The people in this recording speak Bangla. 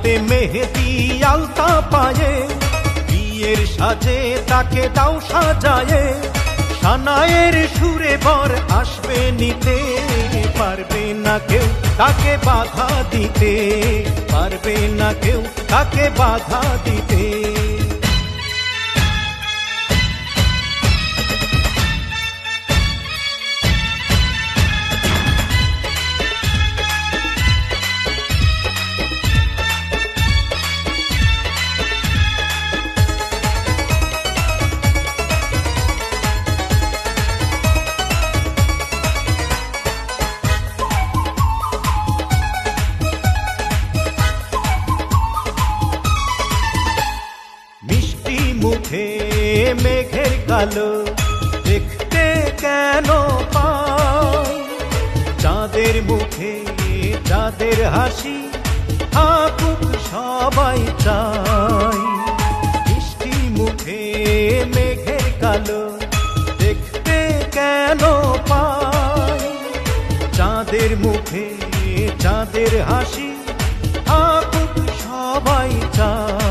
হাতে মেহেদি আলতা পায়ে, বিয়ের সাজে তাকে দাও সাজায়ে, সানায়ের সুরে বর আসবে নিতে, পারবে না কেউ তাকে বাধা দিতে, পারবে না কেউ তাকে বাধা দিতে। মুখে মেঘের কালো দেখতে কেন পাই, চাঁদের মুখে চাঁদের হাসি থাকুক সবাই চাই। মিষ্টি মুখে মেঘের কালো দেখতে কেন পাই, চাঁদের মুখে চাঁদের হাসি থাকুক সবাই চাই।